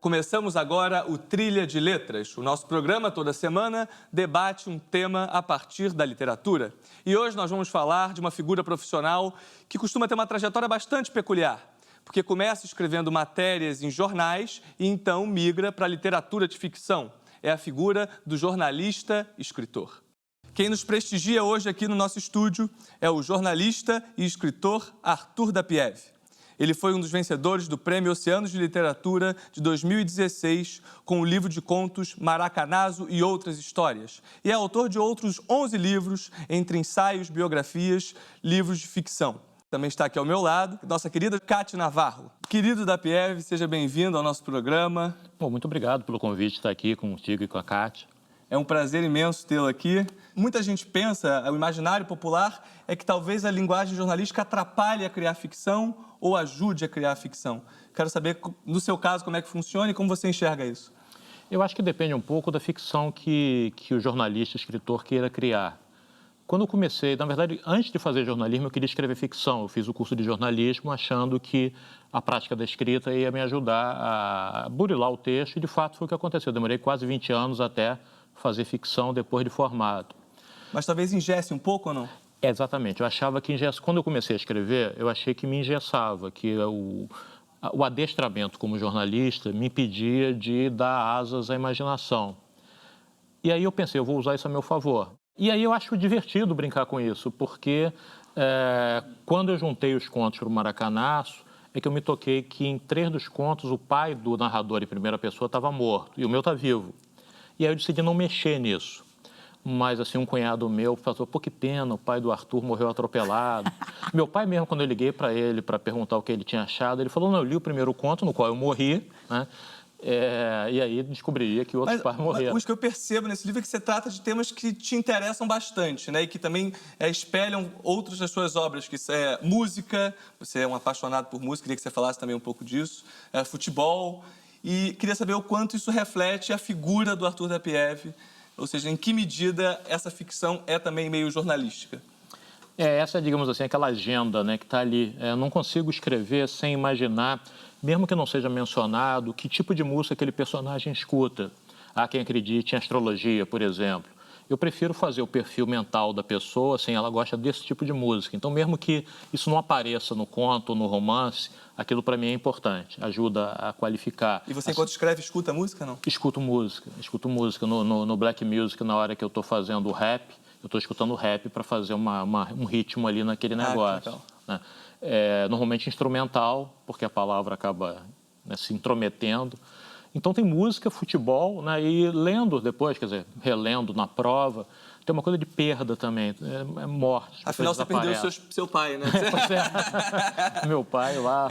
Começamos agora o Trilha de Letras. O nosso programa, toda semana, debate um tema a partir da literatura. E hoje nós vamos falar de uma figura profissional que costuma ter uma trajetória bastante peculiar, porque começa escrevendo matérias em jornais e então migra para a literatura de ficção. É a figura do jornalista e escritor. Quem nos prestigia hoje aqui no nosso estúdio é o jornalista e escritor Arthur Dapiev. Ele foi um dos vencedores do Prêmio Oceanos de Literatura de 2016 com o livro de contos Maracanazo e Outras Histórias. E é autor de outros 11 livros, entre ensaios, biografias, livros de ficção. Também está aqui ao meu lado, nossa querida Cátia Navarro. Querido Dapiev, seja bem-vindo ao nosso programa. Bom, muito obrigado pelo convite de estar aqui contigo e com a Cátia. É um prazer imenso tê-lo aqui. Muita gente pensa, o imaginário popular é que talvez a linguagem jornalística atrapalhe a criar ficção ou ajude a criar ficção. Quero saber, no seu caso, como é que funciona e como você enxerga isso. Eu acho que depende um pouco da ficção que o jornalista, escritor queira criar. Quando eu comecei, na verdade, antes de fazer jornalismo, eu queria escrever ficção. Eu fiz o curso de jornalismo achando que a prática da escrita ia me ajudar a burilar o texto e, de fato, foi o que aconteceu. Eu demorei quase 20 anos até fazer ficção depois de formado. Mas talvez engesse um pouco ou não? Exatamente. Eu achava que quando eu comecei a escrever, eu achei que me engessava, que o adestramento como jornalista me impedia de dar asas à imaginação. E aí eu pensei, eu vou usar isso a meu favor. E aí eu acho divertido brincar com isso, porque quando eu juntei os contos para o Maracanaço, é que eu me toquei que em 3 dos contos o pai do narrador em primeira pessoa estava morto e o meu está vivo. E aí eu decidi não mexer nisso. Mas, assim, um cunhado meu falou, pô, que pena, o pai do Arthur morreu atropelado. Meu pai mesmo, quando eu liguei para ele para perguntar o que ele tinha achado, ele falou, não, eu li o primeiro conto, no qual eu morri, né? E aí descobriria que outros pais morreram. Mas o que eu percebo nesse livro é que você trata de temas que te interessam bastante, né? E que também espelham outras das suas obras, que é música, você é um apaixonado por música, queria que você falasse também um pouco disso, futebol, e queria saber o quanto isso reflete a figura do Arthur Dapiev, ou seja, em que medida essa ficção é também meio jornalística? Essa é, digamos assim, aquela agenda, né, que está ali. Eu não consigo escrever sem imaginar, mesmo que não seja mencionado, que tipo de música aquele personagem escuta. Há quem acredite em astrologia, por exemplo. Eu prefiro fazer o perfil mental da pessoa, assim, ela gosta desse tipo de música. Então, mesmo que isso não apareça no conto, no romance, aquilo para mim é importante, ajuda a qualificar. E você, enquanto escreve, escuta música, não? Escuto música. No black music, na hora que eu estou fazendo rap, eu estou escutando rap para fazer um ritmo ali naquele negócio. Né? Normalmente instrumental, porque a palavra acaba, né, se intrometendo. Então tem música, futebol, né, e lendo depois, quer dizer, relendo na prova, tem uma coisa de perda também, morte. Afinal, você perdeu seu pai, né? Pois é. Meu pai lá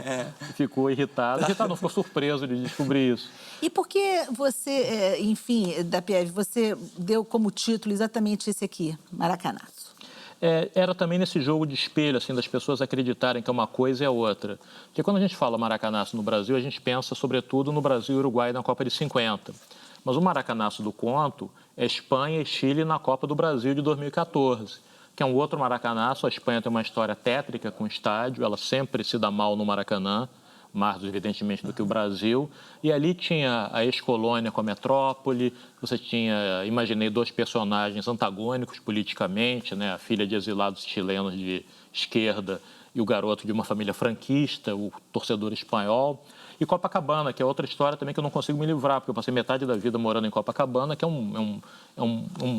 ficou irritado. Irritado não, ficou surpreso de descobrir isso. E por que você, enfim, Dapiev, você deu como título exatamente esse aqui, Maracanazo? Era também nesse jogo de espelho, assim, das pessoas acreditarem que uma coisa é outra. Porque quando a gente fala Maracanazo no Brasil, a gente pensa, sobretudo, no Brasil e Uruguai na Copa de 50. Mas o Maracanazo do conto é Espanha e Chile na Copa do Brasil de 2014, que é um outro Maracanazo. A Espanha tem uma história tétrica com o estádio, ela sempre se dá mal no Maracanã, mais, evidentemente, do que o Brasil. E ali tinha a ex-colônia com a metrópole, você tinha, imaginei, 2 personagens antagônicos politicamente, né? A filha de exilados chilenos de esquerda e o garoto de uma família franquista, o torcedor espanhol. E Copacabana, que é outra história também que eu não consigo me livrar, porque eu passei metade da vida morando em Copacabana, que é um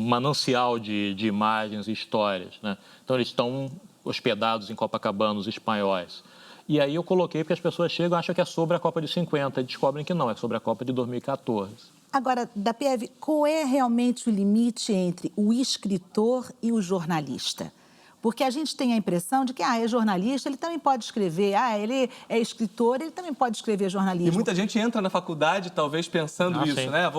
manancial de imagens e histórias, né? Então, eles estão hospedados em Copacabana, os espanhóis. E aí eu coloquei porque as pessoas chegam e acham que é sobre a Copa de 50 e descobrem que não, é sobre a Copa de 2014. Agora, Dapiev, qual é realmente o limite entre o escritor e o jornalista? Porque a gente tem a impressão de que, é jornalista, ele também pode escrever. Ele é escritor, ele também pode escrever jornalismo. E muita gente entra na faculdade, talvez, pensando isso, sim. né?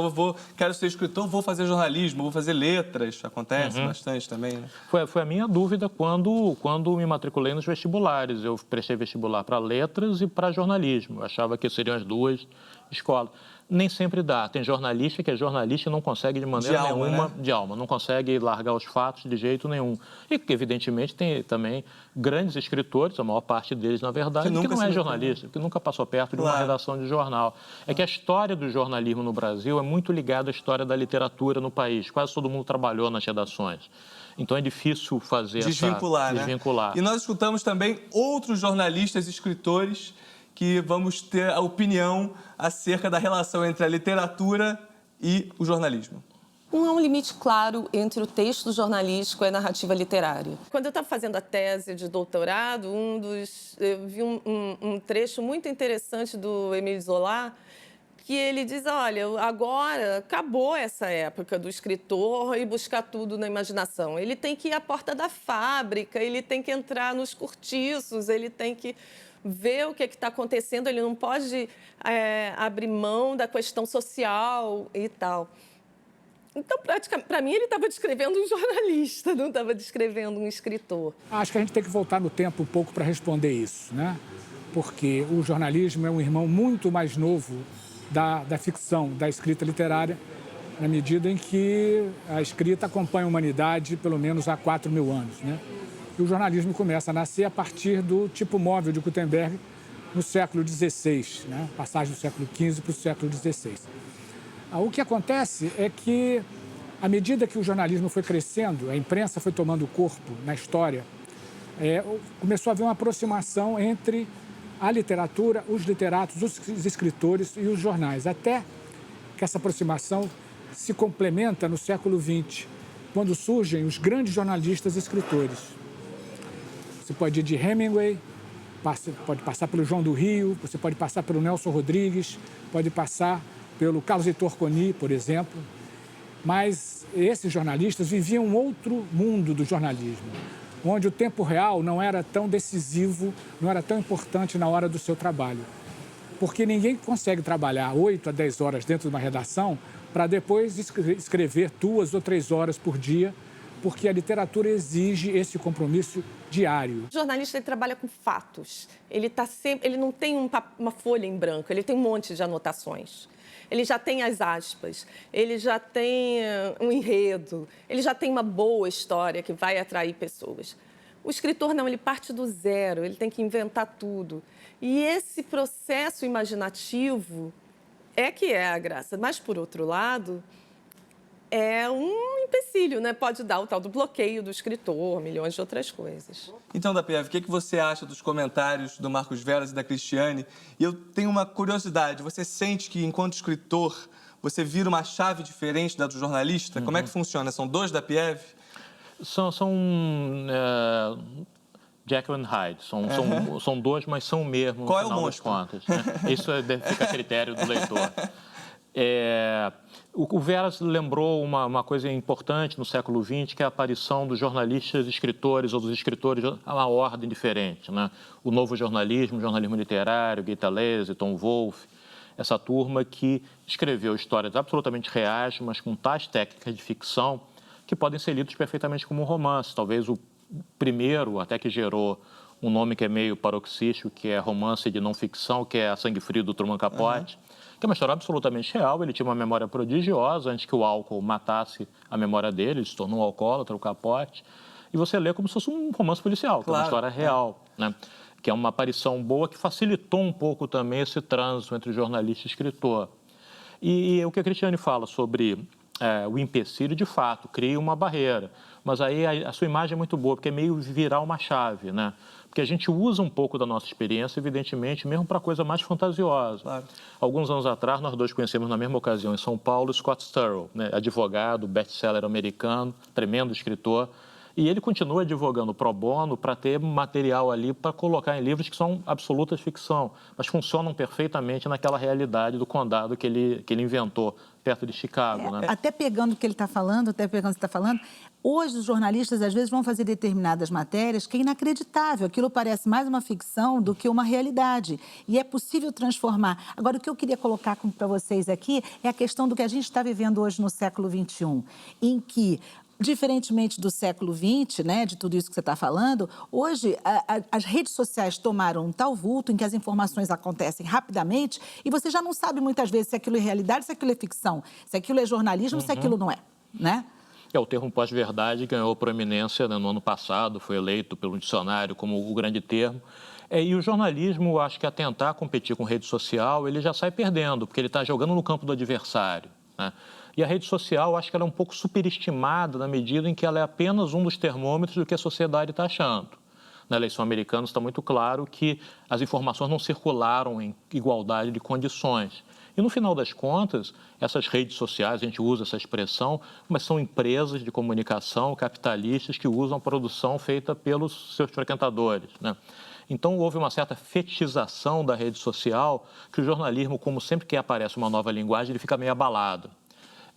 Quero ser escritor, vou fazer jornalismo, vou fazer letras. Acontece bastante também, né? Foi a minha dúvida quando me matriculei nos vestibulares. Eu prestei vestibular para letras e para jornalismo. Eu achava que seriam as duas escola. Nem sempre dá. Tem jornalista que é jornalista e não consegue de maneira nenhuma, né? de alma, não consegue largar os fatos de jeito nenhum. E que, evidentemente, tem também grandes escritores, a maior parte deles, na verdade, que não é jornalista, que nunca passou perto de uma redação de jornal. É que a história do jornalismo no Brasil é muito ligada à história da literatura no país. Quase todo mundo trabalhou nas redações. Então é difícil fazer desvincular. E nós escutamos também outros jornalistas e escritores que vamos ter a opinião acerca da relação entre a literatura e o jornalismo. Não há um limite claro entre o texto jornalístico e a narrativa literária. Quando eu estava fazendo a tese de doutorado, eu vi um trecho muito interessante do Émile Zola, que ele diz, olha, agora acabou essa época do escritor e buscar tudo na imaginação. Ele tem que ir à porta da fábrica, ele tem que entrar nos cortiços, ele tem que ver o que está acontecendo, ele não pode abrir mão da questão social e tal. Então, para mim, ele estava descrevendo um jornalista, não estava descrevendo um escritor. Acho que a gente tem que voltar no tempo um pouco para responder isso, né? Porque o jornalismo é um irmão muito mais novo da ficção, da escrita literária, na medida em que a escrita acompanha a humanidade pelo menos há 4.000 anos, né? E o jornalismo começa a nascer a partir do tipo móvel de Gutenberg no século XVI, né? Passagem do século XV para o século XVI. O que acontece é que, à medida que o jornalismo foi crescendo, a imprensa foi tomando corpo na história, começou a haver uma aproximação entre a literatura, os literatos, os escritores e os jornais, até que essa aproximação se complementa no século XX, quando surgem os grandes jornalistas e escritores. Você pode ir de Hemingway, pode passar pelo João do Rio, você pode passar pelo Nelson Rodrigues, pode passar pelo Carlos Heitor Coni, por exemplo. Mas esses jornalistas viviam um outro mundo do jornalismo, onde o tempo real não era tão decisivo, não era tão importante na hora do seu trabalho. Porque ninguém consegue trabalhar 8 a 10 horas dentro de uma redação para depois escrever 2 ou 3 horas por dia, porque a literatura exige esse compromisso diário. O jornalista ele trabalha com fatos. Ele não tem uma folha em branco, ele tem um monte de anotações. Ele já tem as aspas, ele já tem um enredo, ele já tem uma boa história que vai atrair pessoas. O escritor não, ele parte do zero, ele tem que inventar tudo. E esse processo imaginativo é que é a graça. Mas, por outro lado, é um empecilho, né? Pode dar o tal do bloqueio do escritor, milhões de outras coisas. Então, Dapiev, o que você acha dos comentários do Marcos Veras e da Cristiane? E eu tenho uma curiosidade, você sente que, enquanto escritor, você vira uma chave diferente da do jornalista? Como é que funciona? São dois Dapiev? São Jekyll and Hyde, são dois, mas são o mesmo, Qual no final das contas. Né? Isso fica a critério do leitor. O Veras lembrou uma coisa importante no século XX, que é a aparição dos jornalistas escritores ou dos escritores a uma ordem diferente, né? O novo jornalismo, o jornalismo literário, Guy Talese, Tom Wolfe, essa turma que escreveu histórias absolutamente reais, mas com tais técnicas de ficção que podem ser lidos perfeitamente como um romance. Talvez o primeiro, até que gerou um nome que é meio paroxístico, que é romance de não ficção, que é A Sangue Frio, do Truman Capote, que é uma história absolutamente real. Ele tinha uma memória prodigiosa antes que o álcool matasse a memória dele, ele se tornou um alcoólatra, o Capote. E você lê como se fosse um romance policial, que é uma história real, né? Que é uma aparição boa que facilitou um pouco também esse trânsito entre jornalista e escritor. E o que a Cristiane fala sobre o empecilho, de fato, cria uma barreira. Mas aí a sua imagem é muito boa, porque é meio virar uma chave, né? Porque a gente usa um pouco da nossa experiência, evidentemente, mesmo para coisa mais fantasiosa. Claro. Alguns anos atrás, nós dois conhecemos na mesma ocasião, em São Paulo, Scott Sturrow, né? Advogado, best-seller americano, tremendo escritor. E ele continua advogando pro bono para ter material ali para colocar em livros que são absoluta ficção, mas funcionam perfeitamente naquela realidade do condado que ele inventou, perto de Chicago. Né? Até pegando o que ele está falando, hoje os jornalistas às vezes vão fazer determinadas matérias que é inacreditável. Aquilo parece mais uma ficção do que uma realidade. E é possível transformar. Agora, o que eu queria colocar para vocês aqui é a questão do que a gente está vivendo hoje no século XXI, em que diferentemente do século XX, né, de tudo isso que você está falando, hoje as redes sociais tomaram um tal vulto em que as informações acontecem rapidamente e você já não sabe muitas vezes se aquilo é realidade, se aquilo é ficção, se aquilo é jornalismo, se aquilo não é, né? O termo pós-verdade ganhou proeminência, né, no ano passado, foi eleito pelo dicionário como o grande termo. E o jornalismo, acho que a tentar competir com rede social, ele já sai perdendo, porque ele está jogando no campo do adversário, né? E a rede social, acho que ela é um pouco superestimada na medida em que ela é apenas um dos termômetros do que a sociedade está achando. Na eleição americana está muito claro que as informações não circularam em igualdade de condições. E no final das contas, essas redes sociais, a gente usa essa expressão, mas são empresas de comunicação capitalistas que usam a produção feita pelos seus frequentadores, né? Então, houve uma certa fetichização da rede social que o jornalismo, como sempre que aparece uma nova linguagem, ele fica meio abalado.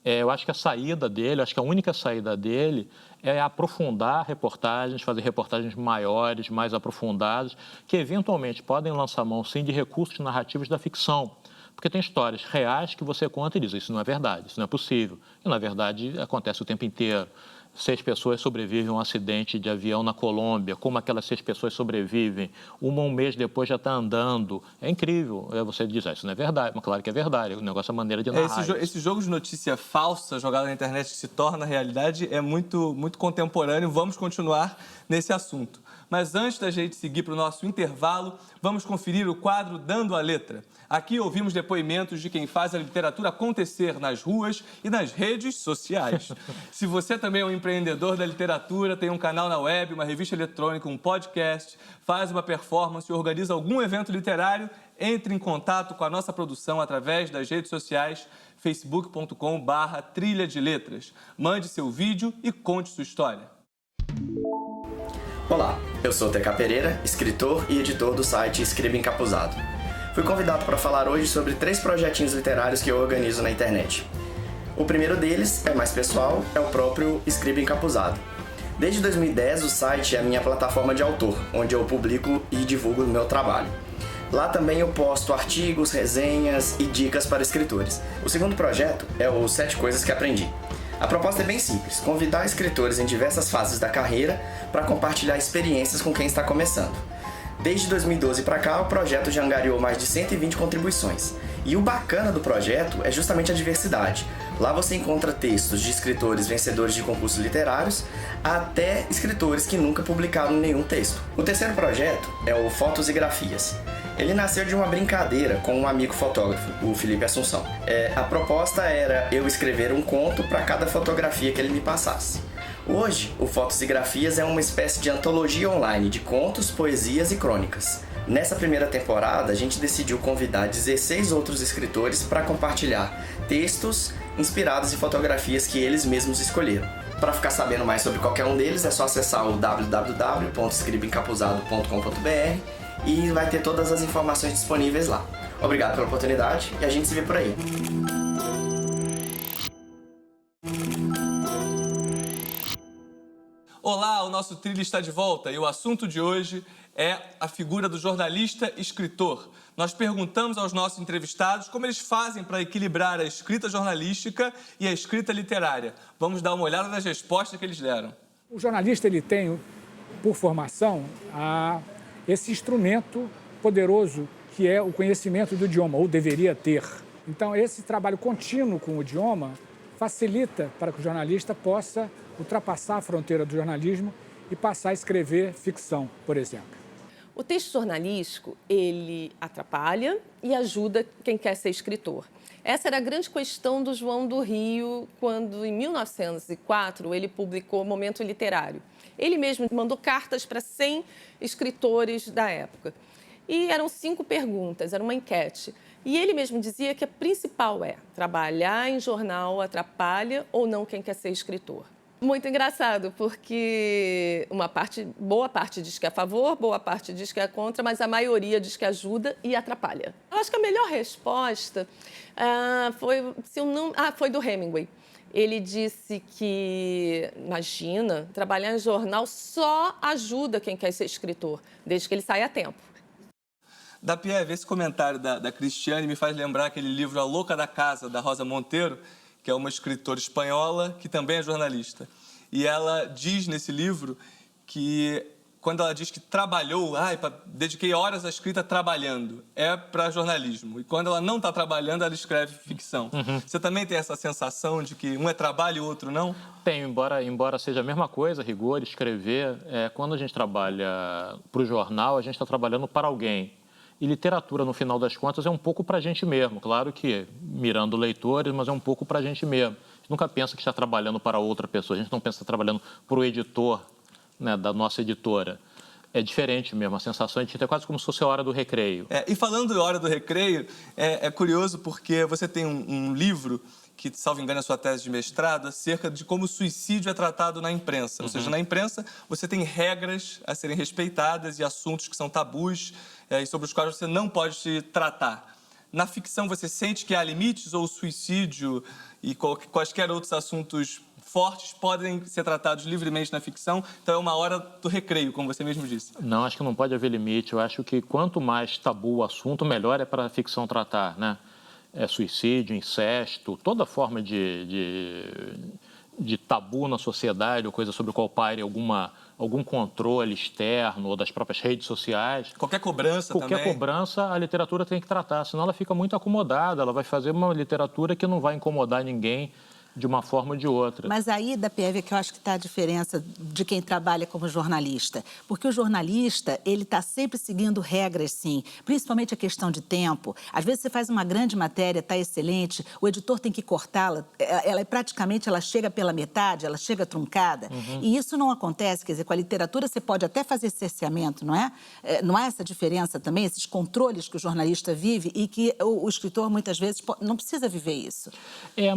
Eu acho que a saída dele, acho que a única saída dele é aprofundar reportagens, fazer reportagens maiores, mais aprofundadas, que eventualmente podem lançar mão, sim, de recursos narrativos da ficção. Porque tem histórias reais que você conta e diz, isso não é verdade, isso não é possível. E, na verdade, acontece o tempo inteiro. 6 pessoas sobrevivem a um acidente de avião na Colômbia. Como aquelas 6 pessoas sobrevivem? Um mês depois já está andando. É incrível. Você diz, isso não é verdade. Mas claro que é verdade. O negócio é a maneira de narrar. Esse jogo de notícia falsa jogada na internet que se torna realidade é muito, muito contemporâneo. Vamos continuar nesse assunto. Mas antes da gente seguir para o nosso intervalo, vamos conferir o quadro Dando a Letra. Aqui ouvimos depoimentos de quem faz a literatura acontecer nas ruas e nas redes sociais. Se você também é um empreendedor da literatura, tem um canal na web, uma revista eletrônica, um podcast, faz uma performance, organiza algum evento literário, entre em contato com a nossa produção através das redes sociais, facebook.com/trilha de letras. Mande seu vídeo e conte sua história. Olá, eu sou TK Pereira, escritor e editor do site Escriba Encapuzado. Fui convidado para falar hoje sobre 3 projetinhos literários que eu organizo na internet. O primeiro deles é mais pessoal, é o próprio Escriba Encapuzado. Desde 2010, o site é a minha plataforma de autor, onde eu publico e divulgo o meu trabalho. Lá também eu posto artigos, resenhas e dicas para escritores. O segundo projeto é o 7 Coisas que Aprendi. A proposta é bem simples, convidar escritores em diversas fases da carreira para compartilhar experiências com quem está começando. Desde 2012 para cá, o projeto já angariou mais de 120 contribuições. E o bacana do projeto é justamente a diversidade. Lá você encontra textos de escritores vencedores de concursos literários até escritores que nunca publicaram nenhum texto. O terceiro projeto é o Fotos e Grafias. Ele nasceu de uma brincadeira com um amigo fotógrafo, o Felipe Assunção. A proposta era eu escrever um conto para cada fotografia que ele me passasse. Hoje, o Fotos e Grafias é uma espécie de antologia online de contos, poesias e crônicas. Nessa primeira temporada, a gente decidiu convidar 16 outros escritores para compartilhar textos inspirados em fotografias que eles mesmos escolheram. Para ficar sabendo mais sobre qualquer um deles, é só acessar o www.escribaencapuzado.com.br e vai ter todas as informações disponíveis lá. Obrigado pela oportunidade e a gente se vê por aí. Olá, o nosso Trilha está de volta e o assunto de hoje é a figura do jornalista-escritor. Nós perguntamos aos nossos entrevistados como eles fazem para equilibrar a escrita jornalística e a escrita literária. Vamos dar uma olhada nas respostas que eles deram. O jornalista ele tem, por formação, esse instrumento poderoso que é o conhecimento do idioma, ou deveria ter. Então, esse trabalho contínuo com o idioma facilita para que o jornalista possa ultrapassar a fronteira do jornalismo e passar a escrever ficção, por exemplo. O texto jornalístico, ele atrapalha e ajuda quem quer ser escritor. Essa era a grande questão do João do Rio, quando, em 1904, ele publicou Momento Literário. Ele mesmo mandou cartas para 100 escritores da época. E eram 5 perguntas, era uma enquete. E ele mesmo dizia que a principal é trabalhar em jornal atrapalha ou não quem quer ser escritor. Muito engraçado, porque boa parte diz que é a favor, boa parte diz que é contra, mas a maioria diz que ajuda e atrapalha. Eu acho que a melhor resposta foi do Hemingway. Ele disse que, imagina, trabalhar em jornal só ajuda quem quer ser escritor, desde que ele saia a tempo. Da Pieve, esse comentário da Cristiane me faz lembrar aquele livro A Louca da Casa, da Rosa Monteiro, que é uma escritora espanhola que também é jornalista. e ela diz nesse livro que, quando ela diz que trabalhou, dediquei horas à escrita trabalhando, é para jornalismo. E quando ela não está trabalhando, ela escreve ficção. Você também tem essa sensação de que um é trabalho e o outro não? Tenho, embora seja a mesma coisa, rigor, escrever, quando a gente trabalha para o jornal, a gente está trabalhando para alguém. E literatura, no final das contas, é um pouco para a gente mesmo. Claro que mirando leitores, mas é um pouco para a gente mesmo. A gente nunca pensa que está trabalhando para outra pessoa, a gente não pensa que está trabalhando para o editor, né, da nossa editora. É diferente mesmo, a sensação é quase como se fosse a hora do recreio. E falando de hora do recreio, é curioso porque você tem um livro que, salvo engano, é a sua tese de mestrado, acerca de como o suicídio é tratado na imprensa. Ou seja, na imprensa você tem regras a serem respeitadas e assuntos que são tabus e sobre os quais você não pode se tratar. Na ficção você sente que há limites ou o suicídio e quaisquer outros assuntos fortes podem ser tratados livremente na ficção, então é uma hora do recreio, como você mesmo disse. Não, acho que não pode haver limite. Eu acho que quanto mais tabu o assunto, melhor é para a ficção tratar, né? Suicídio, incesto, toda forma de tabu na sociedade, ou coisa sobre o qual paire algum controle externo ou das próprias redes sociais. Qualquer cobrança também. Qualquer cobrança a literatura tem que tratar, senão ela fica muito acomodada, ela vai fazer uma literatura que não vai incomodar ninguém de uma forma ou de outra. Mas aí, da PF, é que eu acho que está a diferença de quem trabalha como jornalista. Porque o jornalista, ele está sempre seguindo regras, sim. Principalmente a questão de tempo. Às vezes você faz uma grande matéria, está excelente, o editor tem que cortá-la, ela chega pela metade, ela chega truncada. E isso não acontece, quer dizer, com a literatura você pode até fazer cerceamento, não é? Não há essa diferença também, esses controles que o jornalista vive e que o escritor, muitas vezes, não precisa viver isso.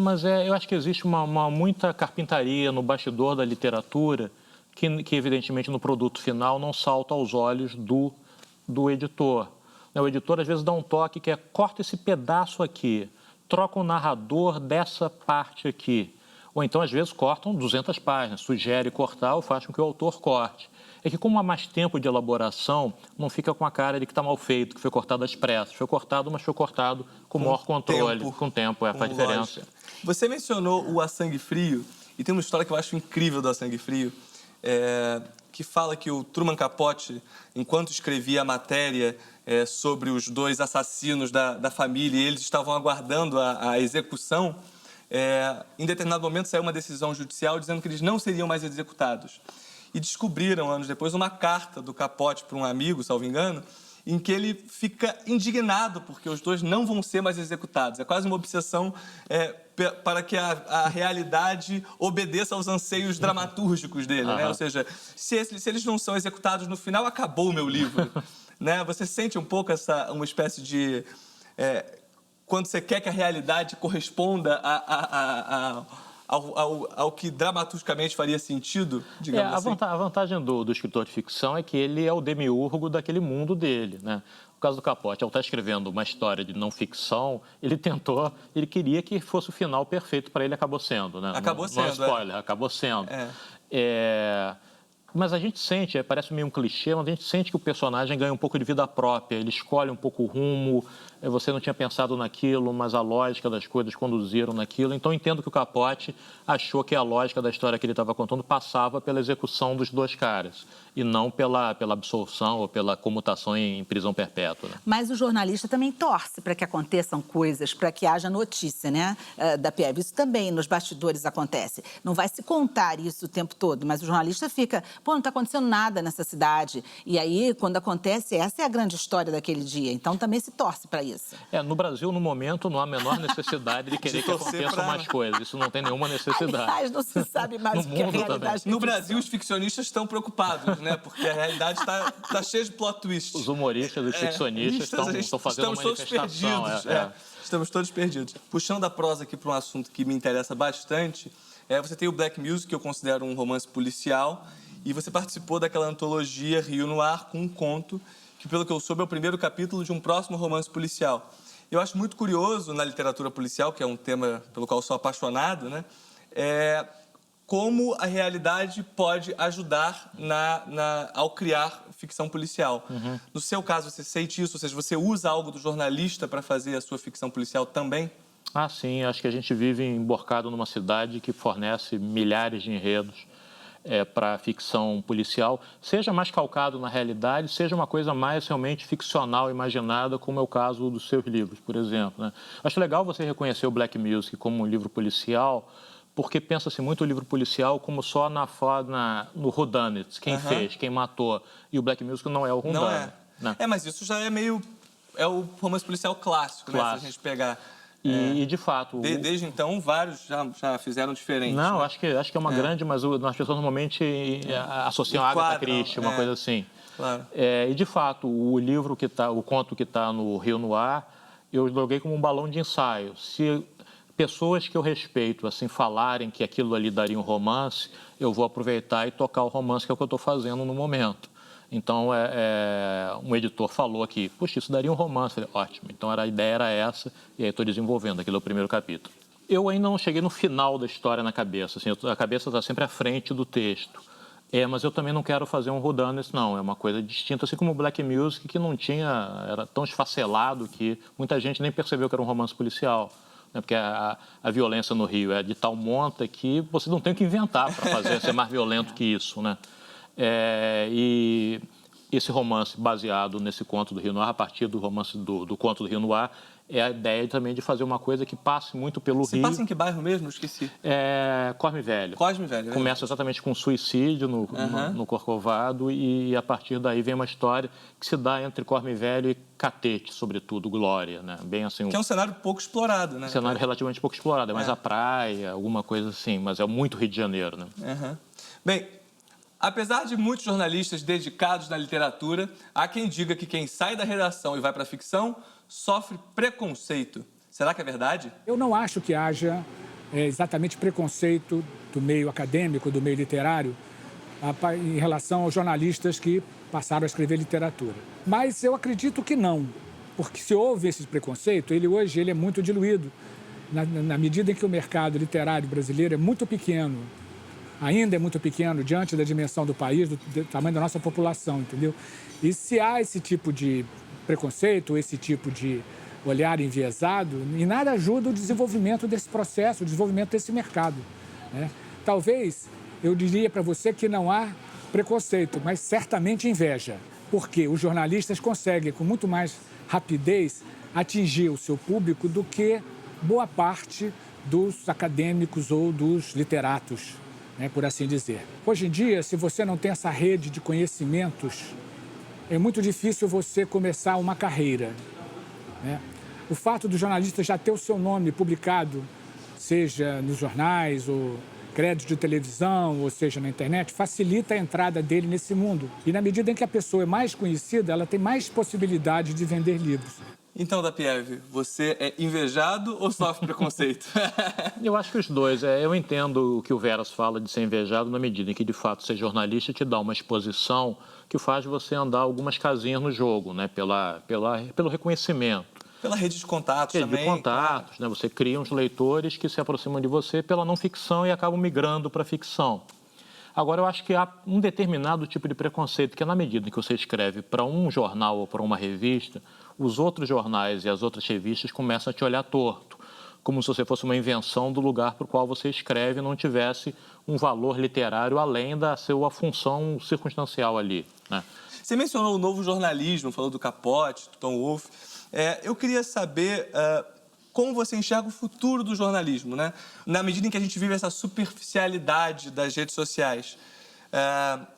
Mas eu acho que existe muita carpintaria no bastidor da literatura que, evidentemente, no produto final não salta aos olhos do editor. O editor, às vezes, dá um toque que corta esse pedaço aqui, troca o narrador dessa parte aqui. Ou então, às vezes, cortam 200 páginas, sugere cortar ou faz com que o autor corte. É que, como há mais tempo de elaboração, não fica com a cara de que está mal feito, que foi cortado às pressas. Foi cortado, mas foi cortado com maior controle, com tempo, faz diferença. Você mencionou o A Sangue Frio, e tem uma história que eu acho incrível do A Sangue Frio, que fala que o Truman Capote, enquanto escrevia a matéria sobre os dois assassinos da família, e eles estavam aguardando a execução, em determinado momento saiu uma decisão judicial dizendo que eles não seriam mais executados. E descobriram, anos depois, uma carta do Capote para um amigo, salvo engano, em que ele fica indignado porque os dois não vão ser mais executados. É quase uma obsessão para que a realidade obedeça aos anseios dramatúrgicos dele, né? Ou seja, se eles não são executados no final, acabou o meu livro. Né? Você sente um pouco uma espécie de... quando você quer que a realidade corresponda ao que dramaturgicamente faria sentido, digamos assim? A vantagem do escritor de ficção é que ele é o demiurgo daquele mundo dele, né? No caso do Capote, ao estar escrevendo uma história de não ficção, ele queria que fosse o final perfeito para ele, acabou sendo, né? Acabou sendo, não é spoiler, acabou sendo. Mas a gente sente, parece meio um clichê, mas a gente sente que o personagem ganha um pouco de vida própria, ele escolhe um pouco o rumo, você não tinha pensado naquilo, mas a lógica das coisas conduziram naquilo. Então, entendo que o Capote achou que a lógica da história que ele estava contando passava pela execução dos dois caras e não pela absolução ou pela comutação em prisão perpétua. Né? Mas o jornalista também torce para que aconteçam coisas, para que haja notícia, né, da PF. Isso também nos bastidores acontece. Não vai se contar isso o tempo todo, mas o jornalista fica, não está acontecendo nada nessa cidade. E aí, quando acontece, essa é a grande história daquele dia. Então, também se torce para isso. No Brasil, no momento, não há a menor necessidade de querer que aconteçam mais coisas. Isso não tem nenhuma necessidade. Aliás, não se sabe mais o que é a realidade. No Brasil, os ficcionistas estão preocupados, né? Porque a realidade está cheia de plot twists. Os humoristas, os ficcionistas estão fazendo uma manifestação. Estamos todos perdidos. Puxando a prosa aqui para um assunto que me interessa bastante, você tem o Black Music, que eu considero um romance policial, e você participou daquela antologia Rio Noir com um conto que, pelo que eu soube, é o primeiro capítulo de um próximo romance policial. Eu acho muito curioso na literatura policial, que é um tema pelo qual eu sou apaixonado, né? Como a realidade pode ajudar ao criar ficção policial. No seu caso, você sente isso? Ou seja, você usa algo do jornalista para fazer a sua ficção policial também? Sim. Acho que a gente vive emborcado numa cidade que fornece milhares de enredos para a ficção policial, seja mais calcado na realidade, seja uma coisa mais realmente ficcional, imaginada, como é o caso dos seus livros, por exemplo, né? Acho legal você reconhecer o Black Music como um livro policial, porque pensa-se muito o livro policial como só no whodunit, quem fez, quem matou, e o Black Music não é o whodunit. Não é. Né? Mas isso já é meio... É o romance policial clássico, né? Se a gente pegar... E de fato... Desde então, vários já fizeram diferente. Não, né? acho que é uma grande, mas as pessoas normalmente associam a Agatha Christie, uma coisa assim. Claro. E de fato, o conto que está no Rio Noir, eu joguei como um balão de ensaio. Se pessoas que eu respeito assim falarem que aquilo ali daria um romance, eu vou aproveitar e tocar o romance, que é o que eu estou fazendo no momento. Então, um editor falou aqui, puxa, isso daria um romance. Falei, ótimo. Então, a ideia era essa, e aí estou desenvolvendo. Aquele é o primeiro capítulo. Eu ainda não cheguei no final da história na cabeça. Assim, a cabeça está sempre à frente do texto. Mas eu também não quero fazer um whodunit, não. É uma coisa distinta, assim como o Black Music, que não era tão esfacelado que muita gente nem percebeu que era um romance policial. Né? Porque a violência no Rio é de tal monta que você não tem o que inventar para fazer ser mais violento que isso, né? E esse romance baseado nesse conto do Rio Noir, a partir do romance do conto do Rio Noir, é a ideia também de fazer uma coisa que passe muito pelo Rio. Você passa em que bairro mesmo? Esqueci. Cosme Velho. Cosme Velho. Começa exatamente com um suicídio no Corcovado e a partir daí vem uma história que se dá entre Cosme Velho e Catete, sobretudo, Glória, né? Bem assim, que é um cenário pouco explorado, né? Um cenário relativamente pouco explorado, é mais a praia, alguma coisa assim, mas é muito Rio de Janeiro, né? Bem, apesar de muitos jornalistas dedicados na literatura, há quem diga que quem sai da redação e vai para a ficção sofre preconceito. Será que é verdade? Eu não acho que haja exatamente preconceito do meio acadêmico, do meio literário, em relação aos jornalistas que passaram a escrever literatura. Mas eu acredito que não, porque se houve esse preconceito, hoje ele é muito diluído, na medida em que o mercado literário brasileiro é muito pequeno, ainda é muito pequeno diante da dimensão do país, do tamanho da nossa população, entendeu? E se há esse tipo de preconceito, esse tipo de olhar enviesado, e nada ajuda o desenvolvimento desse processo, o desenvolvimento desse mercado, né? Talvez eu diria para você que não há preconceito, mas certamente inveja, porque os jornalistas conseguem, com muito mais rapidez, atingir o seu público do que boa parte dos acadêmicos ou dos literatos, né, por assim dizer. Hoje em dia, se você não tem essa rede de conhecimentos, é muito difícil você começar uma carreira, né? O fato do jornalista já ter o seu nome publicado, seja nos jornais ou crédito de televisão, ou seja, na internet, facilita a entrada dele nesse mundo. E na medida em que a pessoa é mais conhecida, ela tem mais possibilidade de vender livros. Então, Dapiev, você é invejado ou sofre preconceito? Eu acho que os dois. Eu entendo o que o Veras fala de ser invejado na medida em que, de fato, ser jornalista te dá uma exposição que faz você andar algumas casinhas no jogo, né? Pelo reconhecimento. Pela rede de contatos também. Rede de contatos, né? Você cria uns leitores que se aproximam de você pela não ficção e acabam migrando para a ficção. Agora, eu acho que há um determinado tipo de preconceito que é na medida em que você escreve para um jornal ou para uma revista, os outros jornais e as outras revistas começam a te olhar torto, como se você fosse uma invenção do lugar para o qual você escreve e não tivesse um valor literário além da sua função circunstancial ali, né? Você mencionou o novo jornalismo, falou do Capote, do Tom Wolfe. Eu queria saber como você enxerga o futuro do jornalismo, né? Na medida em que a gente vive essa superficialidade das redes sociais.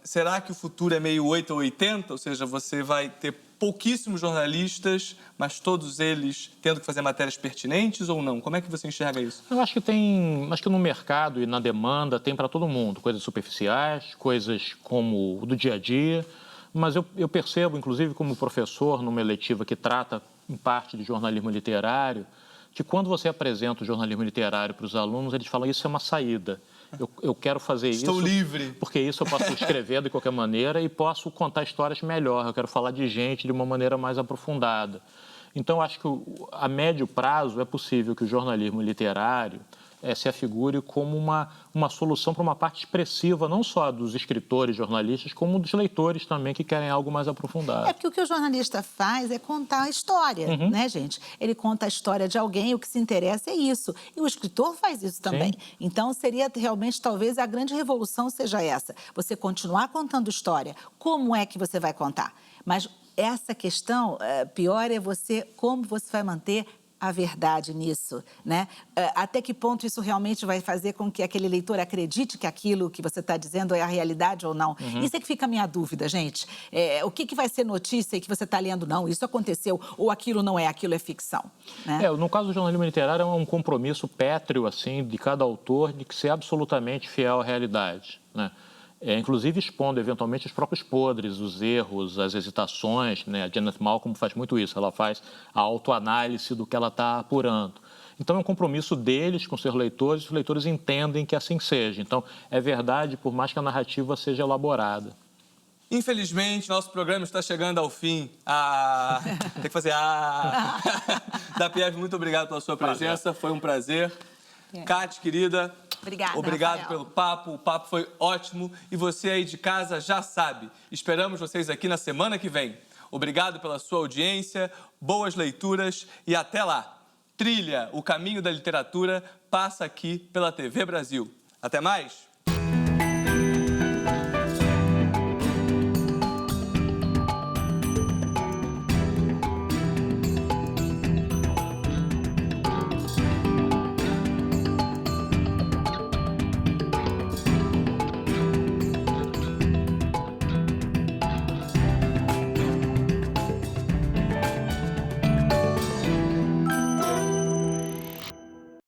Será que o futuro é meio 8 ou 80? Ou seja, você vai ter pouquíssimos jornalistas, mas todos eles tendo que fazer matérias pertinentes ou não? Como é que você enxerga isso? Eu acho que no mercado e na demanda tem para todo mundo. Coisas superficiais, coisas como o do dia a dia. Mas eu percebo, inclusive como professor, numa eletiva que trata, em parte, de jornalismo literário, que quando você apresenta o jornalismo literário para os alunos, eles falam, isso é uma saída. Eu quero fazer isso... Estou livre. Porque isso eu posso escrever de qualquer maneira e posso contar histórias melhor. Eu quero falar de gente de uma maneira mais aprofundada. Então, acho que a médio prazo é possível que o jornalismo literário se afigure como uma solução para uma parte expressiva, não só dos escritores, jornalistas, como dos leitores também, que querem algo mais aprofundado. É porque o que o jornalista faz é contar a história, né, gente? Ele conta a história de alguém, o que se interessa é isso. E o escritor faz isso também. Sim. Então, seria realmente, talvez, a grande revolução seja essa. Você continuar contando história. Como é que você vai contar? Mas essa questão, pior é como você vai manter a verdade nisso, né? Até que ponto isso realmente vai fazer com que aquele leitor acredite que aquilo que você está dizendo é a realidade ou não? Isso é que fica a minha dúvida, gente. O que vai ser notícia e que você está lendo? Não, isso aconteceu, ou aquilo não é, aquilo é ficção. Né? No caso do jornalismo literário, é um compromisso pétreo, assim, de cada autor, de que ser absolutamente fiel à realidade, né? Inclusive expondo, eventualmente, os próprios podres, os erros, as hesitações, né? A Janet Malcolm faz muito isso, ela faz a autoanálise do que ela está apurando. Então, é um compromisso deles com seus leitores, os leitores entendem que assim seja. Então, é verdade, por mais que a narrativa seja elaborada. Infelizmente, nosso programa está chegando ao fim. Tem que fazer Da Pieve, muito obrigado pela sua presença, foi um prazer. Kate, querida, obrigado Rafael. pelo papo, o papo foi ótimo. E você aí de casa já sabe, esperamos vocês aqui na semana que vem. Obrigado pela sua audiência, boas leituras e até lá. Trilha, o caminho da literatura passa aqui pela TV Brasil. Até mais!